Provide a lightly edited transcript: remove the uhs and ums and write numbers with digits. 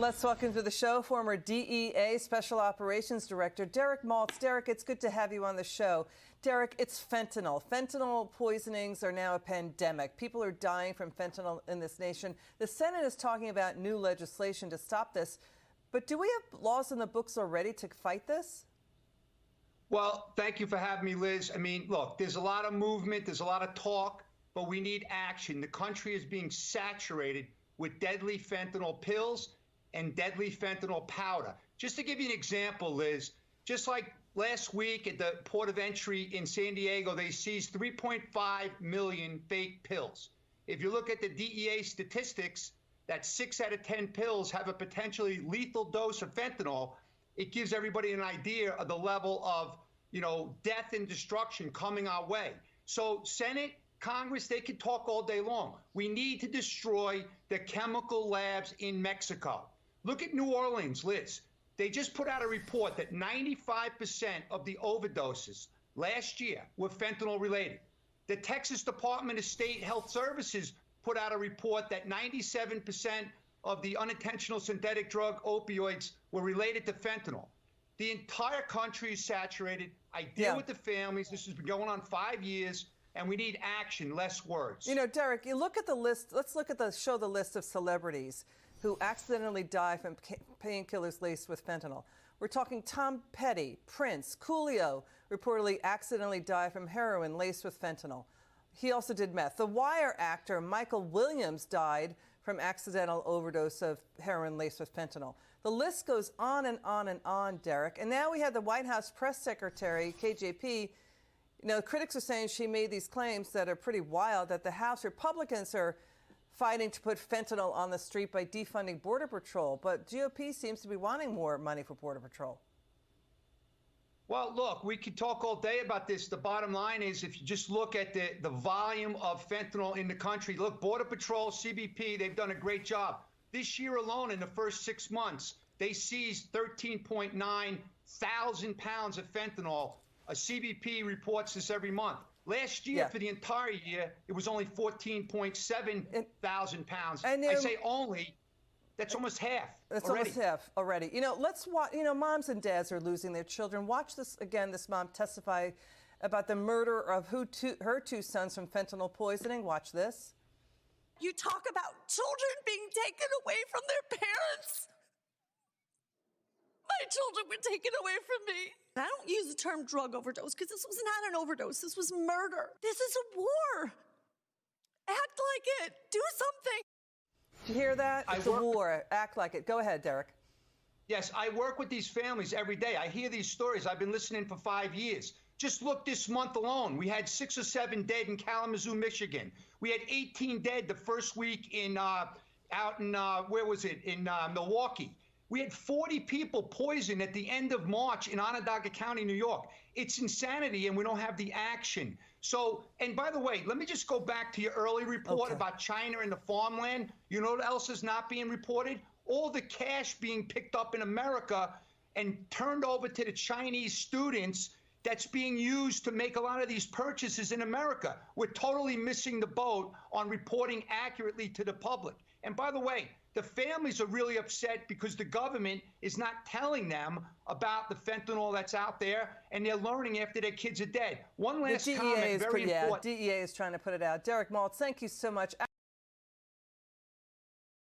Let's welcome to the show former DEA Special Operations Director Derek Maltz. Derek, it's good to have you on the show. Derek, it's fentanyl. Fentanyl poisonings are now a pandemic. People are dying from fentanyl in this nation. The Senate is talking about new legislation to stop this. But do we have laws in the books already to fight this? Well, thank you for having me, Liz. I mean, look, there's a lot of movement, there's a lot of talk, but we need action. The country is being saturated with deadly fentanyl pills and deadly fentanyl powder. Just to give you an example, Liz, just like last week at the port of entry in San Diego, they seized 3.5 million fake pills. If you look at the DEA statistics, that 6 out of 10 pills have a potentially lethal dose of fentanyl. It gives everybody an idea of the level of, death and destruction coming our way. So Senate, Congress, they can talk all day long. We need to destroy the chemical labs in Mexico. Look at New Orleans, Liz. They just put out a report that 95% of the overdoses last year were fentanyl related. The Texas Department of State Health Services put out a report that 97% of the unintentional synthetic drug opioids were related to fentanyl. The entire country is saturated. I deal with the families. This has been going on 5 years, and we need action, less words. Derek, you look at the list. Let's look at show the list of celebrities who accidentally die from painkillers laced with fentanyl. We're talking Tom Petty, Prince, Coolio reportedly accidentally died from heroin laced with fentanyl. He also did meth. The Wire actor Michael Williams died from accidental overdose of heroin laced with fentanyl. The list goes on and on and on, Derek. And now we have the White House press secretary, KJP. Critics are saying she made these claims that are pretty wild, that the House Republicans are fighting to put fentanyl on the street by defunding Border Patrol. But GOP seems to be wanting more money for Border Patrol. Well, look, we could talk all day about this. The bottom line is, if you just look at the volume of fentanyl in the country, look, Border Patrol, CBP, they've done a great job. This year alone, in the first 6 months, they seized 13.9 thousand pounds of fentanyl. A CBP reports this every month. Last year, for the entire year, it was only 14.7 thousand pounds. And I say only. That's almost half. That's almost half already. Let's watch. Moms and dads are losing their children. Watch this again. This mom testify about the murder of her two sons from fentanyl poisoning. Watch this. You talk about children being taken away from their parents. My children were taken away from me. I don't use the term drug overdose because this was not an overdose. This was murder. This is a war. Act like it. Do something. Did you hear that? It's a war. Act like it. Go ahead, Derek. Yes, I work with these families every day. I hear these stories. I've been listening for 5 years. Just look this month alone. We had 6 or 7 dead in Kalamazoo, Michigan. We had 18 dead the first week in out in where was it? In Milwaukee. We had 40 people poisoned at the end of March in Onondaga County, New York. It's insanity, and we don't have the action. So, and by the way, let me just go back to your early report about China and the farmland. You know what else is not being reported? All the cash being picked up in America and turned over to the Chinese students that's being used to make a lot of these purchases in America. We're totally missing the boat on reporting accurately to the public. And by the way, the families are really upset because the government is not telling them about the fentanyl that's out there, and they're learning after their kids are dead. One last comment, very important. DEA is trying to put it out. Derek Maltz, thank you so much.